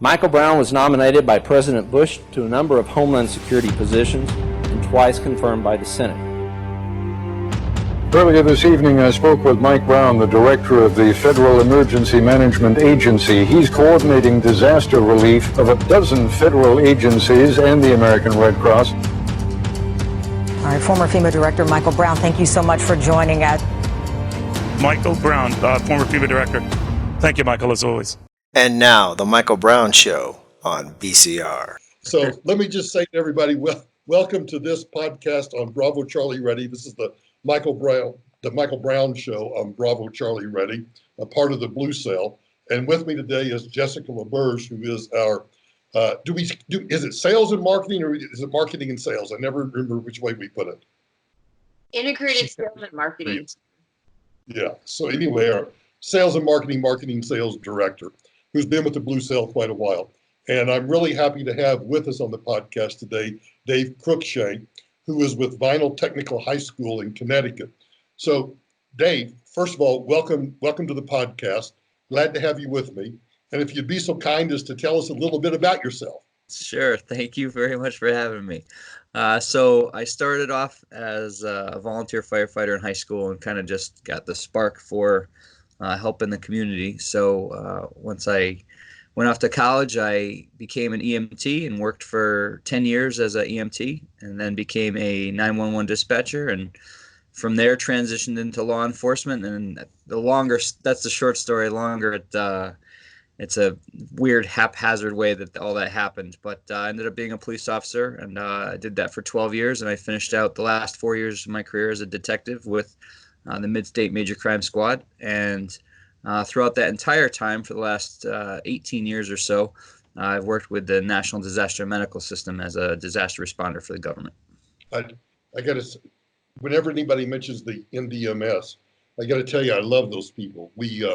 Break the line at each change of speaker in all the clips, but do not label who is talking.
Michael Brown was nominated by President Bush to a number of Homeland Security positions and twice confirmed by the Senate.
Earlier this evening, I spoke with Mike Brown, the director of the Federal Emergency Management Agency. He's coordinating disaster relief of a dozen federal agencies and the American Red Cross.
All right, former FEMA Director Michael Brown, thank you so much for joining us.
Michael Brown, former FEMA Director. Thank you, Michael, as always.
And now, the Michael Brown Show on BCR.
So let me just say to everybody, welcome to this podcast on Bravo Charlie Ready. This is the Michael Brown Show on Bravo Charlie Ready, a part of the Blue Cell. And with me today is Jessica LaBerge, who is our, is it sales and marketing or is it marketing and sales? I never remember which way we put it.
Integrated sales and marketing.
Yeah. So anyway, our sales and marketing sales director, who's been with the Blue Cell quite a while. And I'm really happy to have with us on the podcast today, Dave Cruikshank, who is with Vinal Technical High School in Connecticut. So Dave, first of all, welcome to the podcast. Glad to have you with me. And if you'd be so kind as to tell us a little bit about yourself.
Sure. Thank you very much for having me. So I started off as a volunteer firefighter in high school and kind of just got the spark for helping the community. So once I went off to college, I became an EMT and worked for 10 years as an EMT and then became a 911 dispatcher. And from there transitioned into law enforcement. And that's the short story. It's a weird haphazard way that all that happened, but I ended up being a police officer, and I did that for 12 years, and I finished out the last 4 years of my career as a detective with the Mid-State Major Crime Squad. And throughout that entire time, for the last 18 years or so, I've worked with the National Disaster Medical System as a disaster responder for the government.
I got to, whenever anybody mentions the NDMS, I got to tell you, I love those people. We,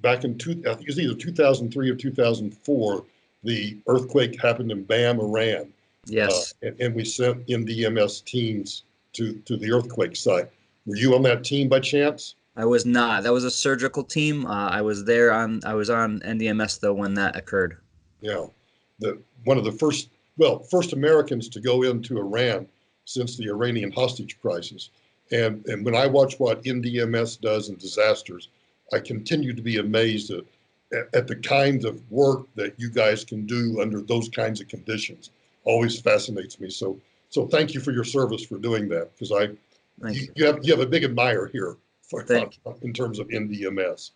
back in, I think it was either 2003 or 2004, the earthquake happened in Bam, Iran.
Yes.
And we sent NDMS teams to the earthquake site. Were you on that team by chance?
I was not. That was a surgical team. I was on NDMS though when that occurred.
Yeah. One of the first Americans to go into Iran since the Iranian hostage crisis. And when I watch what NDMS does in disasters, I continue to be amazed at the kinds of work that you guys can do under those kinds of conditions. Always fascinates me. So thank you for your service for doing that, because you have a big admirer here in terms of NDMS.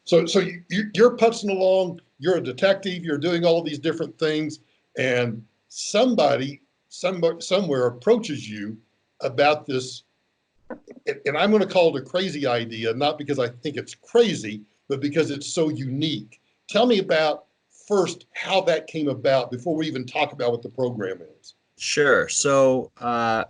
So you're putzing along. You're a detective. You're doing all these different things, and somebody somewhere approaches you about this. And I'm going to call it a crazy idea, not because I think it's crazy, but because it's so unique. Tell me about first how that came about before we even talk about what the program is.
Sure. So a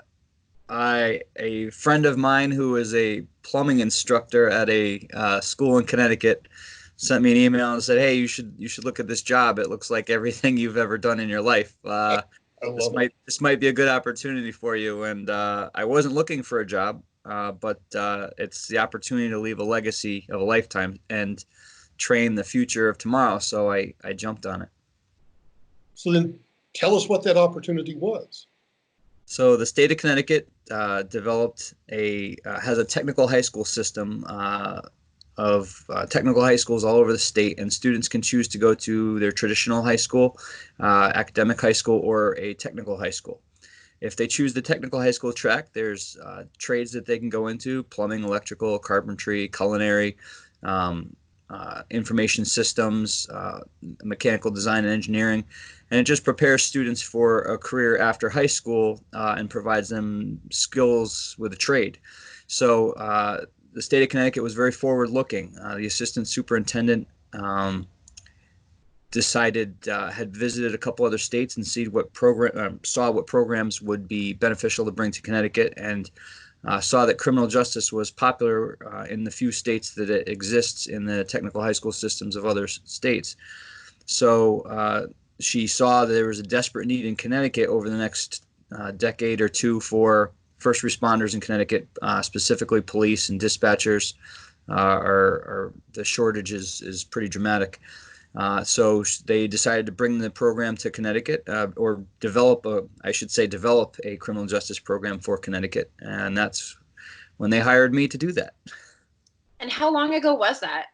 friend of mine who is a plumbing instructor at a school in Connecticut sent me an email and said, "Hey, you should look at this job. It looks like everything you've ever done in your life. This might be a good opportunity for you." And I wasn't looking for a job. But it's the opportunity to leave a legacy of a lifetime and train the future of tomorrow. So I jumped on it.
So then tell us what that opportunity was.
So the state of Connecticut has a technical high school system of technical high schools all over the state, and students can choose to go to their traditional high school, academic high school, or a technical high school. If they choose the technical high school track, there's trades that they can go into: plumbing, electrical, carpentry, culinary, information systems, mechanical design and engineering. And it just prepares students for a career after high school and provides them skills with a trade. So the state of Connecticut was very forward-looking. The assistant superintendent had visited a couple other states and saw what programs would be beneficial to bring to Connecticut, and saw that criminal justice was popular in the few states that it exists in the technical high school systems of other states. So she saw that there was a desperate need in Connecticut over the next decade or two for first responders in Connecticut, specifically police and dispatchers. The shortage is pretty dramatic. So they decided to bring the program to Connecticut, or develop a criminal justice program for Connecticut. And that's when they hired me to do that.
And how long ago was that?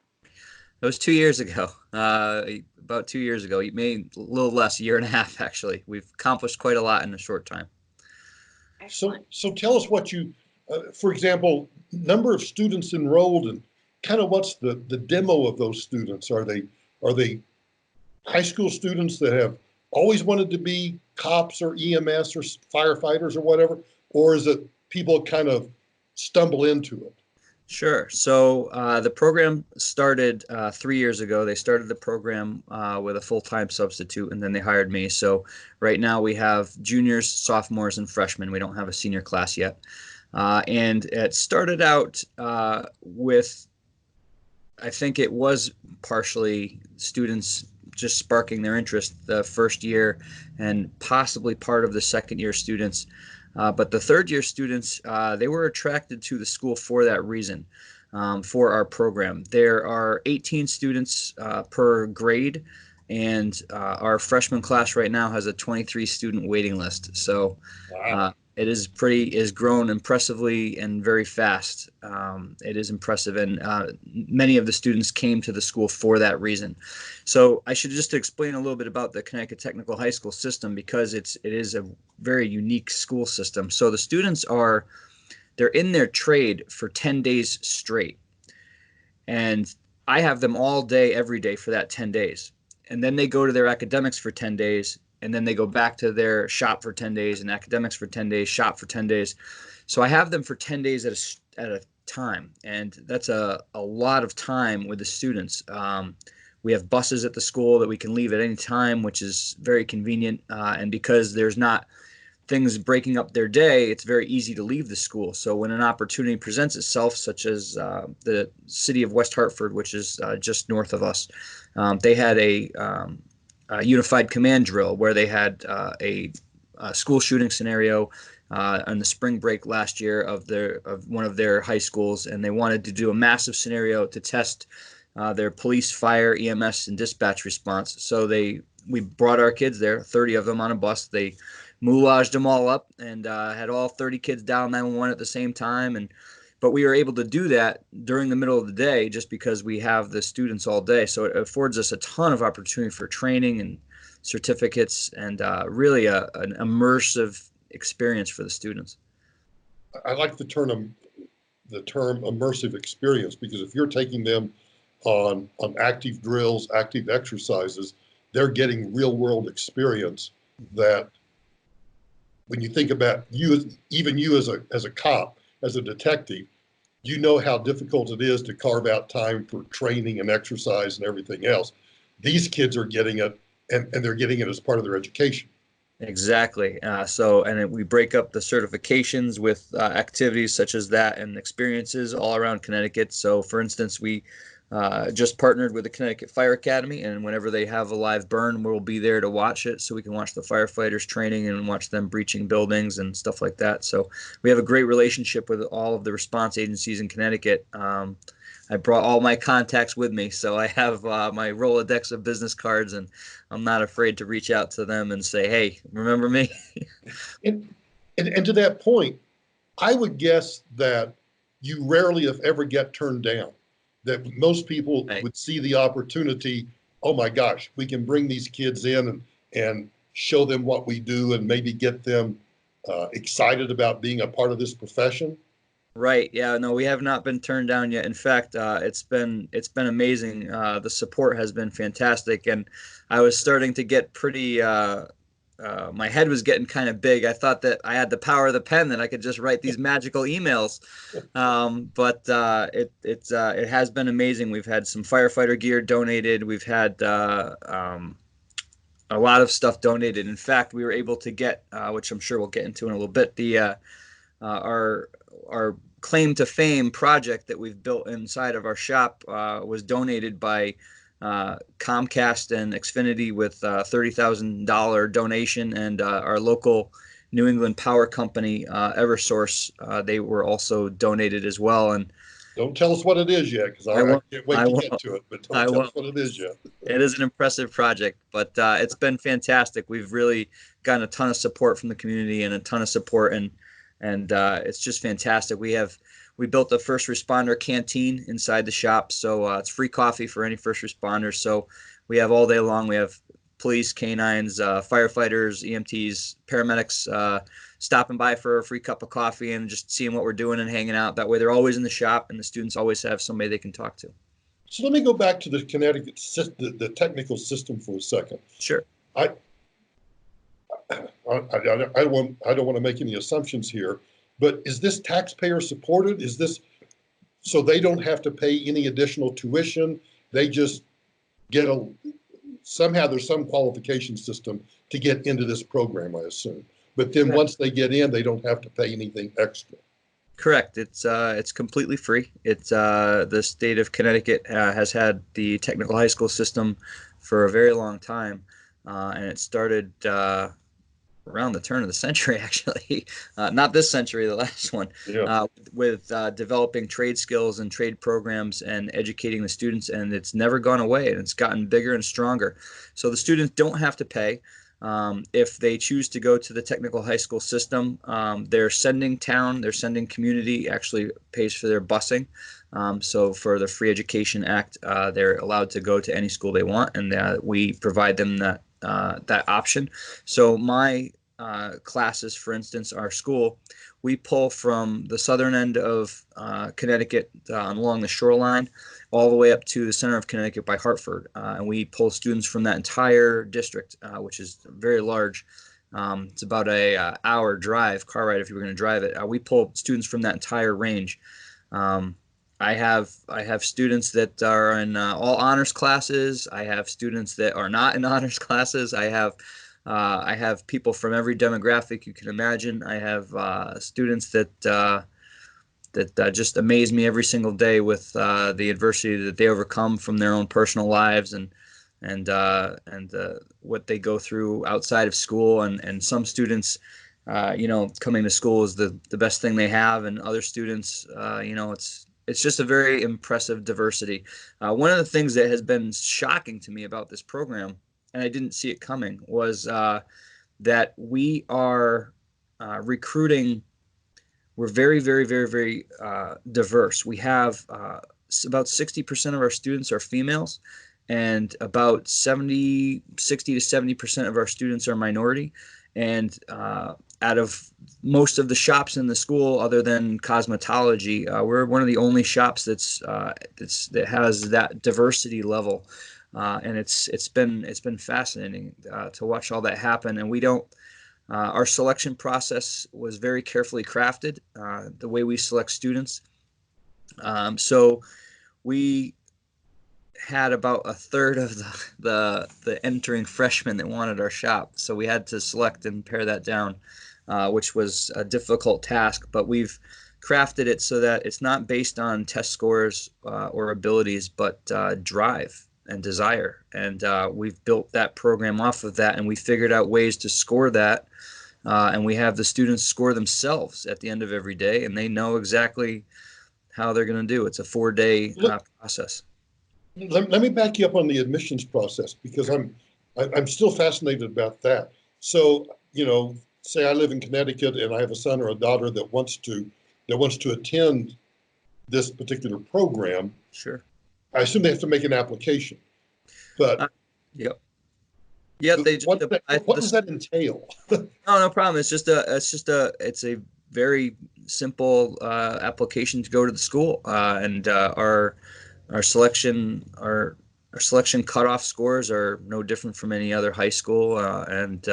It was 2 years ago, about 2 years ago, maybe a little less, a year and a half, actually. We've accomplished quite a lot in a short time.
So tell us what you, for example, number of students enrolled, and kind of what's the demo of those students? Are they high school students that have always wanted to be cops or EMS or firefighters or whatever, or is it people kind of stumble into it?
Sure. So the program started 3 years ago. They started the program with a full-time substitute, and then they hired me. So right now we have juniors, sophomores, and freshmen. We don't have a senior class yet. And it started out with, I think it was partially students just sparking their interest the first year, and possibly part of the second year students. But the third year students, they were attracted to the school for that reason, for our program. There are 18 students per grade, and our freshman class right now has a 23 student waiting list. So
Wow.
it is grown impressively and very fast. It is impressive, and many of the students came to the school for that reason. So I should just explain a little bit about the Connecticut Technical High School system, because it is a very unique school system. So the students they're in their trade for 10 days straight, and I have them all day, every day for that 10 days. And then they go to their academics for 10 days, and then they go back to their shop for 10 days, and academics for 10 days, shop for 10 days. So I have them for 10 days at a time, and that's a lot of time with the students. We have buses at the school that we can leave at any time, which is very convenient. And because there's not things breaking up their day, it's very easy to leave the school. So when an opportunity presents itself, such as the city of West Hartford, which is just north of us, they had a unified command drill where they had a school shooting scenario on the spring break last year of one of their high schools, and they wanted to do a massive scenario to test their police, fire, EMS, and dispatch response. So we brought our kids there, 30 of them on a bus. They moulaged them all up and had all 30 kids dial 911 at the same time. But we were able to do that during the middle of the day just because we have the students all day. So it affords us a ton of opportunity for training and certificates, and really an immersive experience for the students.
I like the term immersive experience, because if you're taking them on active drills, active exercises, they're getting real world experience that, when you think about even you as a cop, as a detective, you know how difficult it is to carve out time for training and exercise and everything else. These kids are getting it, and they're getting it as part of their education.
Exactly. We break up the certifications with activities such as that and experiences all around Connecticut. So, for instance, we just partnered with the Connecticut Fire Academy, and whenever they have a live burn, we'll be there to watch it, so we can watch the firefighters training and watch them breaching buildings and stuff like that. So we have a great relationship with all of the response agencies in Connecticut. I brought all my contacts with me, so I have my Rolodex of business cards, and I'm not afraid to reach out to them and say, hey, remember me?
And to that point, I would guess that you rarely, if ever, get turned down. That most people would see the opportunity, oh my gosh, we can bring these kids in and show them what we do, and maybe get them excited about being a part of this profession.
Right. Yeah. No, we have not been turned down yet. In fact, it's been amazing. The support has been fantastic, and I was starting to get pretty. My head was getting kind of big. I thought that I had the power of the pen, that I could just write these magical emails. But it has been amazing. We've had some firefighter gear donated. We've had a lot of stuff donated. In fact, we were able to get, which I'm sure we'll get into in a little bit, our claim to fame project that we've built inside of our shop was donated by Comcast and Xfinity with $30,000 donation, and our local New England power company, Eversource, they were also donated as well. And
Don't tell us what it is yet, because
I
I
won't.
can't wait
I
to
won't.
get to it. But
I
don't tell
won't.
us what it is yet.
It is an impressive project, but it's been fantastic. We've really gotten a ton of support from the community and a ton of support, and it's just fantastic. We built a first responder canteen inside the shop, so it's free coffee for any first responders. So we have all day long. We have police, canines, firefighters, EMTs, paramedics stopping by for a free cup of coffee and just seeing what we're doing and hanging out. That way, they're always in the shop, and the students always have somebody they can talk to.
So let me go back to the Connecticut, the technical system for a second.
Sure.
I don't want to make any assumptions here, but is this taxpayer supported? Is this so they don't have to pay any additional tuition? They just get somehow there's some qualification system to get into this program, I assume. But then once they get in, they don't have to pay anything extra.
Correct. It's completely free. It's the state of Connecticut has had the technical high school system for a very long time, and it started around the turn of the century, actually. Not this century, the last one.
Yeah.
With developing trade skills and trade programs and educating the students, and it's never gone away, and it's gotten bigger and stronger. So the students don't have to pay. If they choose to go to the technical high school system, their sending community actually pays for their busing. So for the Free Education Act, they're allowed to go to any school they want, and we provide them that option. So my classes, for instance, our school, we pull from the southern end of Connecticut along the shoreline all the way up to the center of Connecticut by Hartford. And we pull students from that entire district, which is very large. It's about a hour drive, car ride if you were going to drive it. We pull students from that entire range. I have students that are in all honors classes. I have students that are not in honors classes. I have people from every demographic you can imagine. I have students that just amaze me every single day with the adversity that they overcome from their own personal lives and what they go through outside of school. And some students, coming to school is the best thing they have, and other students, it's just a very impressive diversity. One of the things that has been shocking to me about this program, and I didn't see it coming, was that we are recruiting. We're very, very, very, very diverse. We have about 60% of our students are females, and about 60 to 70% of our students are minority. And out of most of the shops in the school, other than cosmetology, we're one of the only shops that has that diversity level, and it's been fascinating to watch all that happen. And we don't. Our selection process was very carefully crafted, the way we select students. So we had about a third of the entering freshmen that wanted our shop. So we had to select and pare that down, which was a difficult task. But we've crafted it so that it's not based on test scores or abilities, but drive and desire. And we've built that program off of that, and we figured out ways to score that. And we have the students score themselves at the end of every day, and they know exactly how they're going to do. It's a 4-day process.
Let me back you up on the admissions process, because I'm still fascinated about that. So, say I live in Connecticut and I have a son or a daughter that wants to attend this particular program.
Sure.
I assume they have to make an application. But
yep. Yeah, they just
what does that entail?
No problem. It's a very simple application to go to the school, and our selection cutoff scores are no different from any other high school, and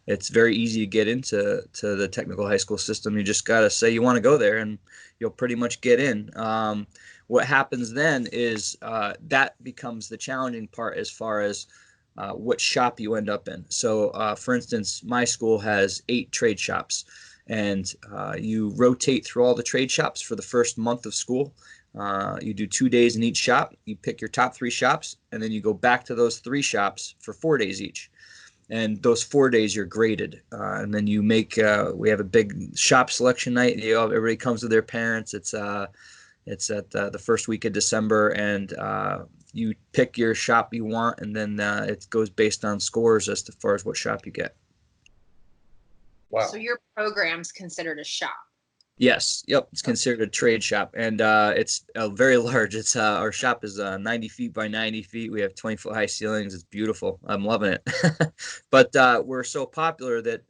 it's very easy to get into the technical high school system. You just gotta say you want to go there, and you'll pretty much get in. What happens then is that becomes the challenging part as far as what shop you end up in. So, for instance, my school has 8 trade shops, and you rotate through all the trade shops for the first month of school. You do 2 days in each shop. You pick your top 3 shops, and then you go back to those 3 shops for 4 days each. And those 4 days you're graded, and then you make. We have a big shop selection night. Everybody comes with their parents. It's at the first week of December, and you pick your shop you want, and then it goes based on scores as far as what shop you get.
Wow.
So your program's considered a shop.
Yes, yep, it's considered a trade shop, and it's very large. It's our shop is 90 feet by 90 feet. We have 20-foot high ceilings. It's beautiful. I'm loving it. But we're so popular that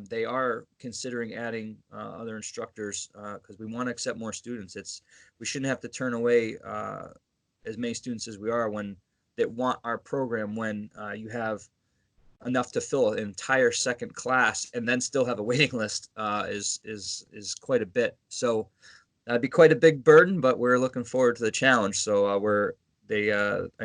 they are considering adding other instructors because we want to accept more students. We shouldn't have to turn away as many students as we are that want our program when you have enough to fill an entire second class and then still have a waiting list is quite a bit. So that'd be quite a big burden, but we're looking forward to the challenge. So I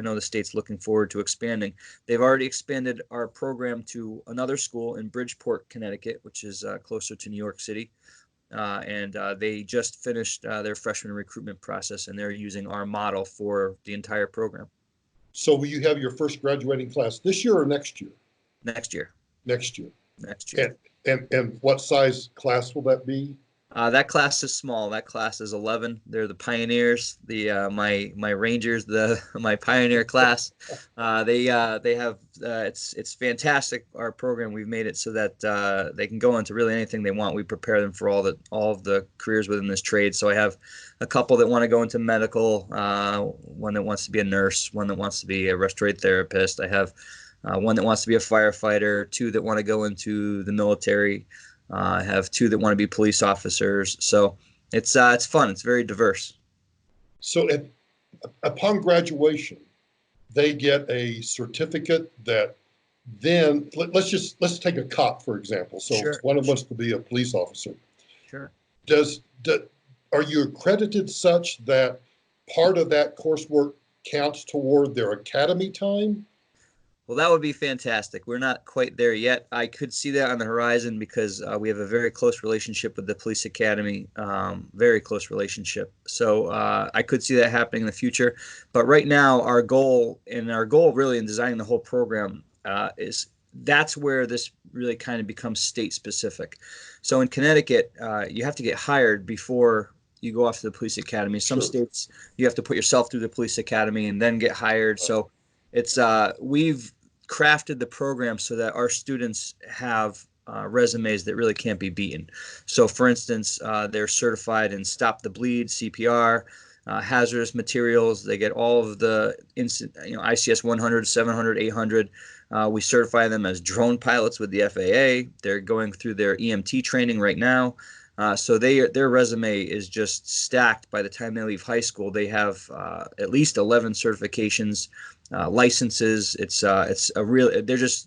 know the state's looking forward to expanding. They've already expanded our program to another school in Bridgeport, Connecticut, which is closer to New York City. And they just finished their freshman recruitment process, and they're using our model for the entire program.
So will you have your first graduating class this year or next year?
Next year.
Next year.
Next year.
And what size class will that be?
That class is small. That class is 11. They're the pioneers. My Rangers, my pioneer class. They have it's fantastic. Our program, we've made it so that they can go into really anything they want. We prepare them for all of the careers within this trade. So I have a couple that want to go into medical, one that wants to be a nurse, one that wants to be a respiratory therapist. I have one that wants to be a firefighter, two that want to go into the military. I have two that want to be police officers. So it's fun. It's very diverse.
So upon graduation, they get a certificate that then let's take a cop, for example. So
Sure.
one of us to be a police officer.
Sure.
Are you accredited such that part of that coursework counts toward their academy time?
Well, that would be fantastic. We're not quite there yet. I could see that on the horizon because we have a very close relationship with the police academy, very close relationship. So I could see that happening in the future. But right now, our goal really in designing the whole program is that's where this really kind of becomes state specific. So in Connecticut, you have to get hired before you go off to the police academy. Some
Sure.
states, you have to put yourself through the police academy and then get hired. So it's we've crafted the program so that our students have resumes that really can't be beaten. So, for instance, they're certified in Stop the Bleed, CPR, hazardous materials. They get all of the ICS 100, 700, 800. We certify them as drone pilots with the FAA. They're going through their EMT training right now. So their resume is just stacked. By the time they leave high school, they have at least 11 certifications, licenses.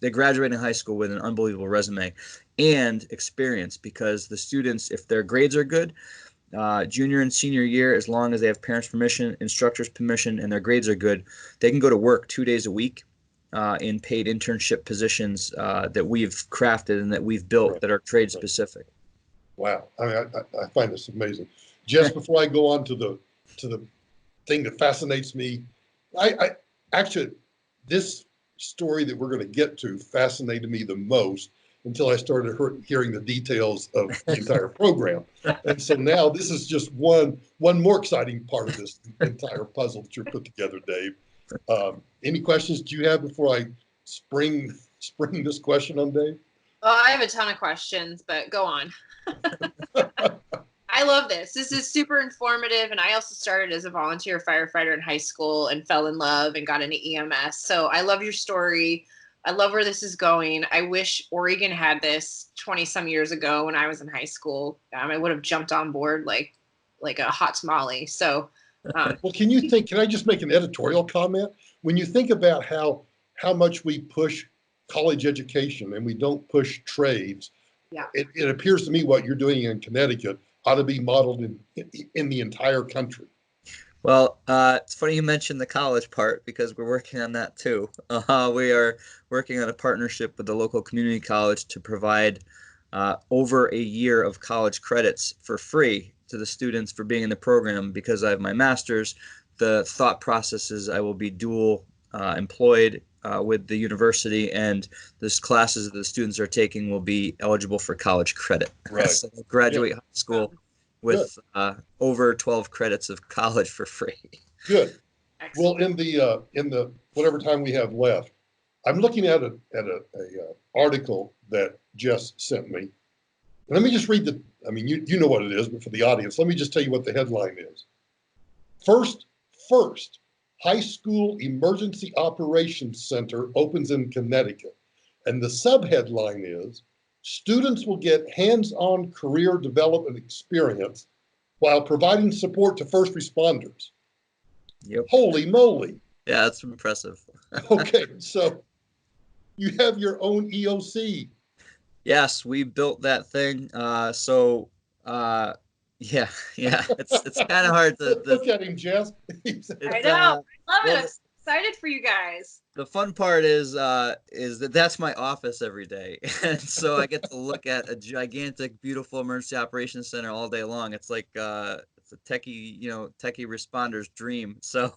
They're graduating high school with an unbelievable resume and experience, because the students, if their grades are good, junior and senior year, as long as they have parents' permission, instructors' permission, and their grades are good, they can go to work 2 days a week in paid internship positions that we've crafted and that we've built that are trade specific.
Wow, I find this amazing. Just before I go on to the thing that fascinates me, I actually, this story that we're going to get to fascinated me the most until I started hearing the details of the entire program. And so now this is just one more exciting part of this entire puzzle that you're put together, Dave. Any questions do you have before I spring this question on Dave?
Well, I have a ton of questions, but go on. I love this. This is super informative. And I also started as a volunteer firefighter in high school and fell in love and got into EMS. So I love your story. I love where this is going. I wish Oregon had this 20 some years ago when I was in high school. I would have jumped on board like a hot tamale. So,
well, can I just make an editorial comment? When you think about how much we push college education and we don't push trades,
yeah,
it appears to me what you're doing in Connecticut ought to be modeled in the entire country.
Well, it's funny you mentioned the college part, because we're working on that too. We are working on a partnership with the local community college to provide over a year of college credits for free to the students for being in the program. Because I have my master's, the thought process is I will be dual employed with the university, and these classes that the students are taking will be eligible for college credit.
Right.
So graduate high school
Good,
with over 12 credits of college for free.
good. Well,
Excellent.
in the whatever time we have left, I'm looking at a article that Jess sent me. Let me just read I mean, you know what it is, but for the audience, let me just tell you what the headline is. First, high school emergency operations center opens in Connecticut. And the subheadline is, students will get hands-on career development experience while providing support to first responders.
Yep.
Holy moly.
Yeah, that's impressive.
Okay, so you have your own EOC.
Yes, we built that thing. Yeah, yeah, it's kind of hard to.
Look at him, Jess.
I
It's
know. I love it.
well,
I'm so excited for you guys.
the fun part is that that's my office every day, and so I get to look at a gigantic, beautiful emergency operations center all day long. It's like it's a techie responder's dream. So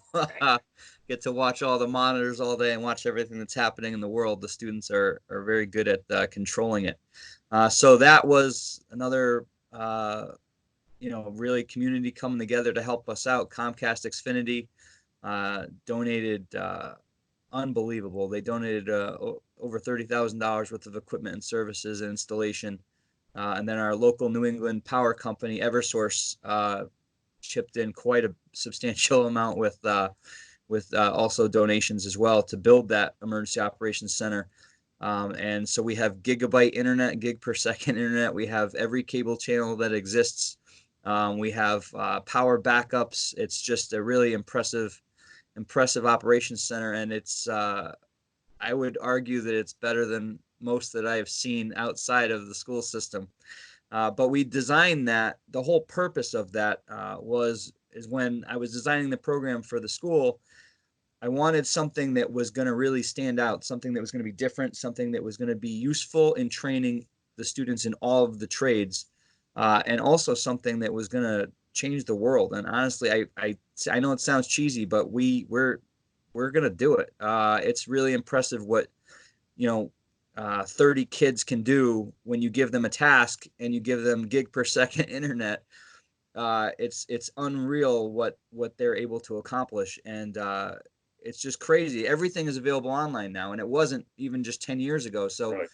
get to watch all the monitors all day and watch everything that's happening in the world. The students are very good at controlling it. So that was another really community coming together to help us out. Comcast Xfinity donated. Unbelievable. They donated over $30,000 worth of equipment and services and installation. And then our local New England power company, Eversource, chipped in quite a substantial amount with also donations as well to build that emergency operations center. And so we have gigabyte internet, gig per second internet. We have every cable channel that exists. We have power backups. It's just a really impressive operations center, and it's I would argue that it's better than most that I have seen outside of the school system. But we designed that. The whole purpose of that is when I was designing the program for the school, I wanted something that was going to really stand out, something that was going to be different, something that was going to be useful in training the students in all of the trades, and also something that was going to change the world. And honestly, I know it sounds cheesy, but we're gonna do it. It's really impressive what 30 kids can do when you give them a task and you give them gig per second internet. It's unreal what they're able to accomplish, and it's just crazy. Everything is available online now, and it wasn't even just 10 years ago. So.
Right.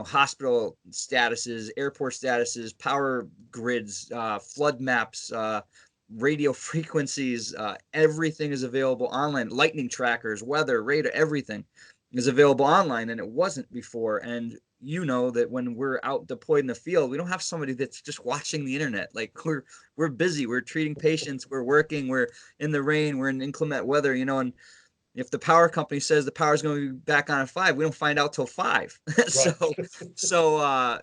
Hospital statuses, airport statuses, power grids, flood maps, radio frequencies, everything is available online. Lightning trackers, weather, radar, everything is available online, and it wasn't before. And you know that when we're out deployed in the field, we don't have somebody that's just watching the internet. Like we're busy, we're treating patients, we're working, we're in the rain, we're in inclement weather, and if the power company says the power is going to be back on at 5, we don't find out till 5. So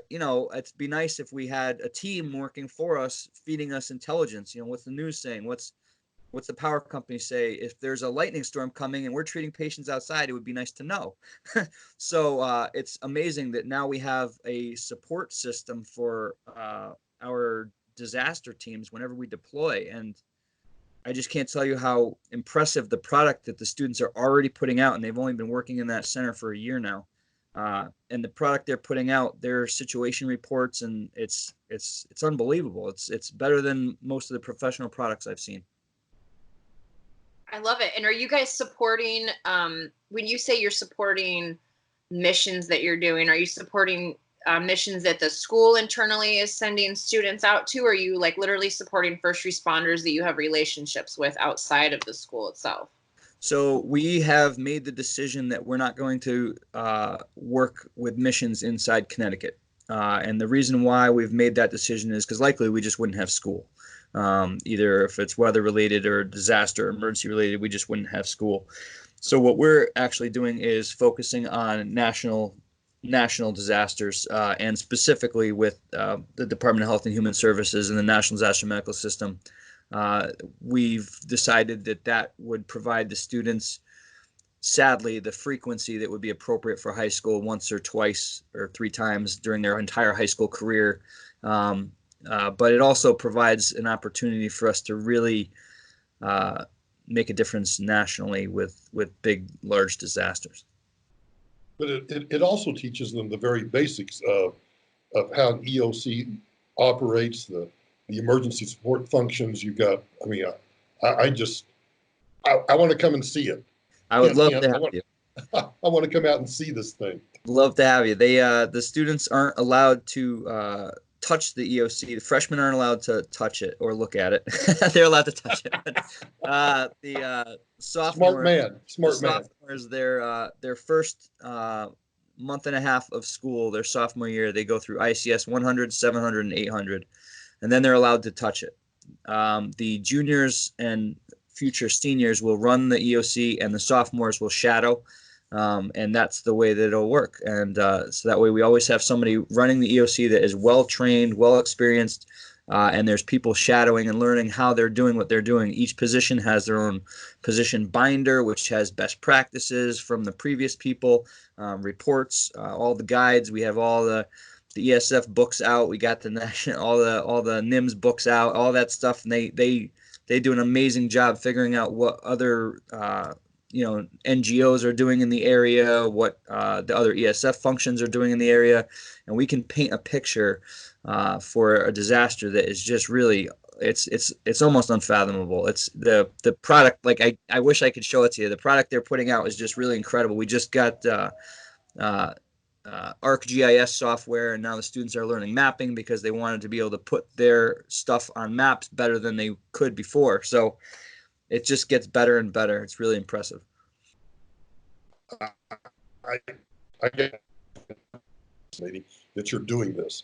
it'd be nice if we had a team working for us, feeding us intelligence. What's the news saying? What's the power company say? If there's a lightning storm coming and we're treating patients outside, it would be nice to know. So it's amazing that now we have a support system for our disaster teams whenever we deploy. And I just can't tell you how impressive the product that the students are already putting out, and they've only been working in that center for a year now. And the product they're putting out, their situation reports, and it's unbelievable. It's better than most of the professional products I've seen.
I love it. And are you guys supporting, when you say you're supporting missions that you're doing, are you supporting missions that the school internally is sending students out to? Or are you like literally supporting first responders that you have relationships with outside of the school itself?
So we have made the decision that we're not going to work with missions inside Connecticut. And the reason why we've made that decision is because likely we just wouldn't have school. Either if it's weather related or disaster emergency related, we just wouldn't have school. So what we're actually doing is focusing on national disasters, and specifically with the Department of Health and Human Services and the National Disaster Medical System. We've decided that would provide the students, sadly, the frequency that would be appropriate for high school once or twice or 3 times during their entire high school career. But it also provides an opportunity for us to really make a difference nationally with big, large disasters.
But it also teaches them the very basics of how an EOC operates, the the emergency support functions. You've got, I mean, I want to come and see it.
I would love to
I
have
want,
you.
I want to come out and see this thing.
Love to have you. They the students aren't allowed to touch the EOC. The freshmen aren't allowed to touch it or look at it. They're allowed to touch it. The sophomores,
Smart man.
their first month and a half of school, their sophomore year, they go through ICS 100, 700, and 800, and then they're allowed to touch it. The juniors and future seniors will run the EOC, and the sophomores will shadow. And that's the way that it'll work. And so that way we always have somebody running the EOC that is well trained, well experienced, and there's people shadowing and learning how they're doing what they're doing. Each position has their own position binder, which has best practices from the previous people, reports, all the guides. We have all the ESF books out. We got the national, all the NIMS books out, all that stuff. And they do an amazing job figuring out what other NGOs are doing in the area, what the other ESF functions are doing in the area, and we can paint a picture for a disaster that is just really it's almost unfathomable. It's the product. Like I wish I could show it to you. The product they're putting out is just really incredible. We just got ArcGIS software, and now the students are learning mapping because they wanted to be able to put their stuff on maps better than they could before. So it just gets better and better. It's really impressive.
I get that you're doing this.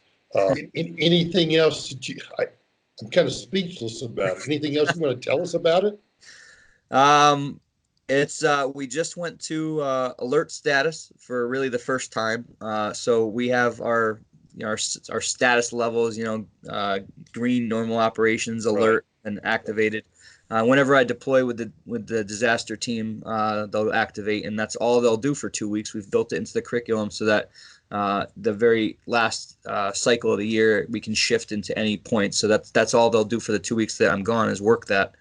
Anything else that I'm kind of speechless about it. Anything else you want to tell us about it?
We just went to alert status for really the first time. So we have our status levels, green, normal operations, alert, and activated. Whenever I deploy with the disaster team, they'll activate, and that's all they'll do for 2 weeks. We've built it into the curriculum so that the very last cycle of the year we can shift into any point. So that's all they'll do for the 2 weeks that I'm gone is work that.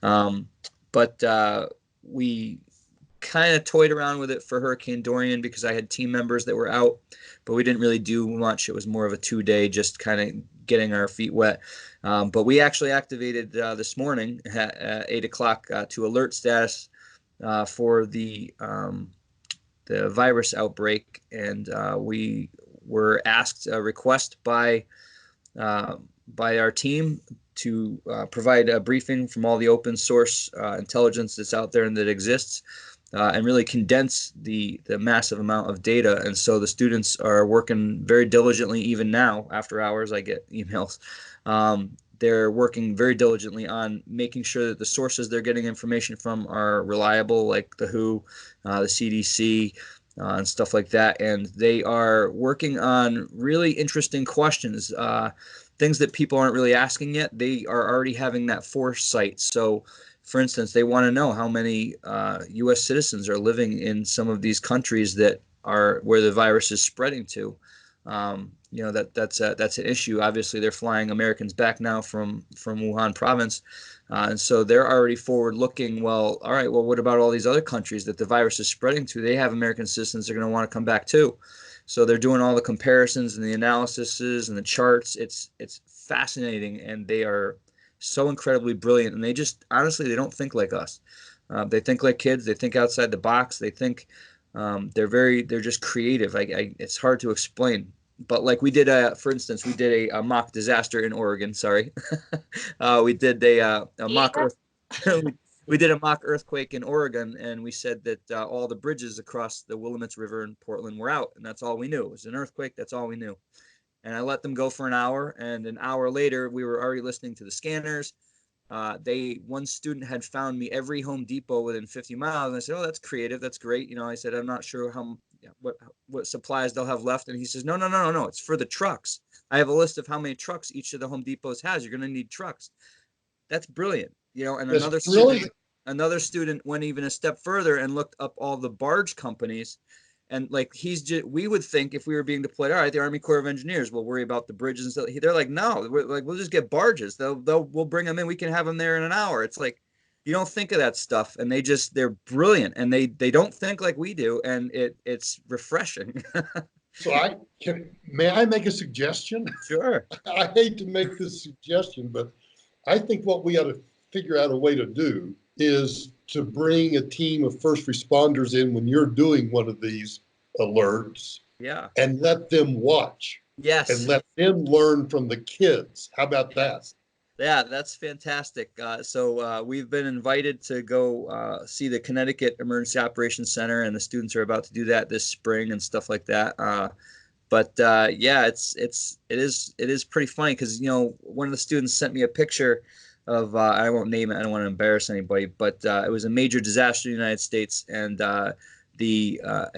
But we kind of toyed around with it for Hurricane Dorian because I had team members that were out, but we didn't really do much. It was more of a 2-day, just kind of getting our feet wet. But we actually activated this morning at 8 o'clock to alert status for the virus outbreak, and we were asked a request by our team to provide a briefing from all the open source intelligence that's out there and that exists, and really condense the massive amount of data. And so the students are working very diligently. Even now, after hours, I get emails. They're working very diligently on making sure that the sources they're getting information from are reliable, like the WHO, the CDC, and stuff like that. And they are working on really interesting questions, things that people aren't really asking yet. They are already having that foresight. So, for instance, they want to know how many U.S. citizens are living in some of these countries that are where the virus is spreading to. That's an issue. Obviously, they're flying Americans back now from Wuhan province, and so they're already forward looking. Well, all right. Well, what about all these other countries that the virus is spreading to? They have American citizens they're going to want to come back too. So they're doing all the comparisons and the analyses and the charts. It's fascinating, and they are so incredibly brilliant. And they just honestly they don't think like us. They think like kids. They think outside the box. They think they're just creative. It's hard to explain. But like we did for instance, we did a mock disaster in Oregon. Sorry, we did a mock we did a mock earthquake in Oregon, and we said that all the bridges across the Willamette River in Portland were out, and that's all we knew. It was an earthquake. That's all we knew. And I let them go for an hour, and an hour later, we were already listening to the scanners. One student had found me every Home Depot within 50 miles, and I said, "Oh, that's creative. That's great." I said, "I'm not sure what supplies they'll have left," and he says, "No. It's for the trucks. I have a list of how many trucks each of the Home Depots has. You're going to need trucks." That's brilliant. And another student went even a step further and looked up all the barge companies, and like we would think if we were being deployed, all right, the Army Corps of Engineers will worry about the bridges and stuff. They're like, no, we'll just get barges. We'll bring them in. We can have them there in an hour. It's like you don't think of that stuff, and they're brilliant, and they don't think like we do, and it's refreshing.
So may I make a suggestion?
Sure.
I hate to make this suggestion, but I think what we ought to figure out a way to do is to bring a team of first responders in when you're doing one of these alerts.
Yeah.
And let them watch.
Yes.
And let them learn from the kids. How about that?
Yeah, that's fantastic. So we've been invited to go see the Connecticut Emergency Operations Center, and the students are about to do that this spring and stuff like that. But yeah, it is pretty funny because one of the students sent me a picture of I won't name it. I don't want to embarrass anybody, but it was a major disaster in the United States, and I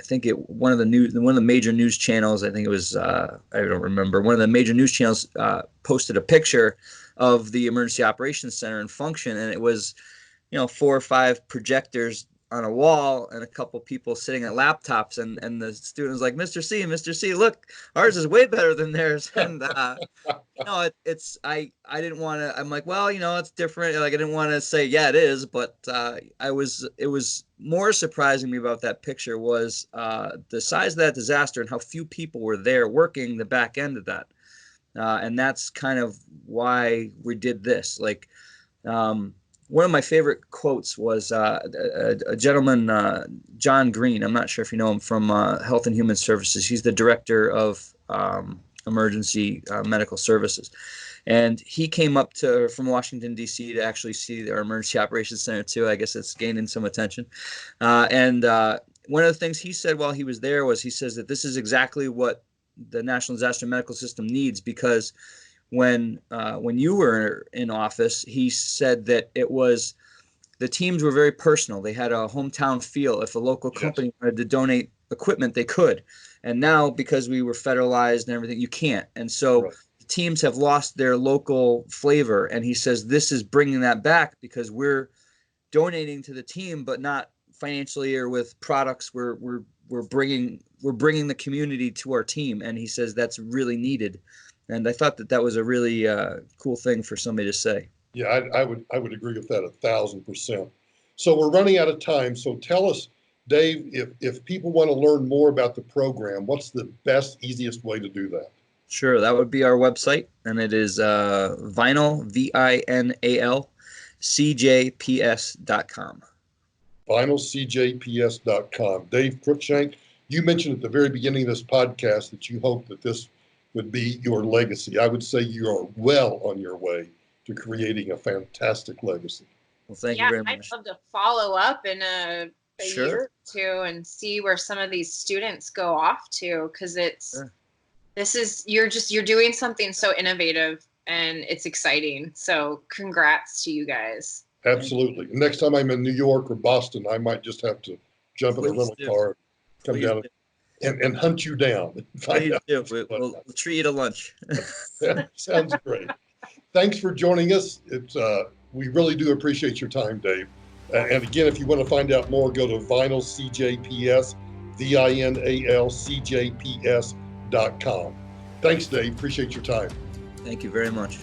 think one of the major news channels, I think it was I don't remember, one of the major news channels posted a picture of the Emergency Operations Center in function, and it was 4 or 5 projectors on a wall and a couple people sitting at laptops, and the student was like, Mr. C, look, ours is way better than theirs. And it's I didn't want to, I'm like, well, it's different. Like, I didn't want to say, yeah, it is, but it was more surprising me about that picture was the size of that disaster and how few people were there working the back end of that. And that's kind of why we did this. Like, one of my favorite quotes was a gentleman, John Green. I'm not sure if you know him, from Health and Human Services. He's the director of emergency medical services. And he came up from Washington, D.C. to actually see our Emergency Operations Center, too. I guess it's gaining some attention. And one of the things he said while he was there was, he says that this is exactly what the National Disaster Medical System needs, because when you were in office, he said that the teams were very personal. They had a hometown feel. If a local company wanted to donate equipment, they could. And now, because we were federalized and everything, you can't. And so the teams have lost their local flavor. And he says this is bringing that back, because we're donating to the team, but not financially or with products. We're bringing the community to our team. And he says that's really needed. And I thought that was a really cool thing for somebody to say.
Yeah, I would agree with that 1,000%. So we're running out of time. So tell us, Dave, if people want to learn more about the program, what's the best, easiest way to do that?
Sure, that would be our website, and it is Vinal, VINAL, CJPS.com.
VinalCJPS.com. Dave Cruikshank, you mentioned at the very beginning of this podcast that you hope that this would be your legacy. I would say you are well on your way to creating a fantastic legacy.
Well, thank you very much.
I'd love to follow up in a
Sure.
year or two and see where some of these students go off to, because you're doing something so innovative and it's exciting. So congrats to you guys.
Absolutely. Next time I'm in New York or Boston, I might just have to jump in a rental car, come down and hunt you down.
Please do. We'll treat you to lunch.
That sounds great. Thanks for joining us. We really do appreciate your time, Dave. And again, if you want to find out more, go to VinalCJPS, VINALCJPS.com. Thanks, Dave. Appreciate your time.
Thank you very much.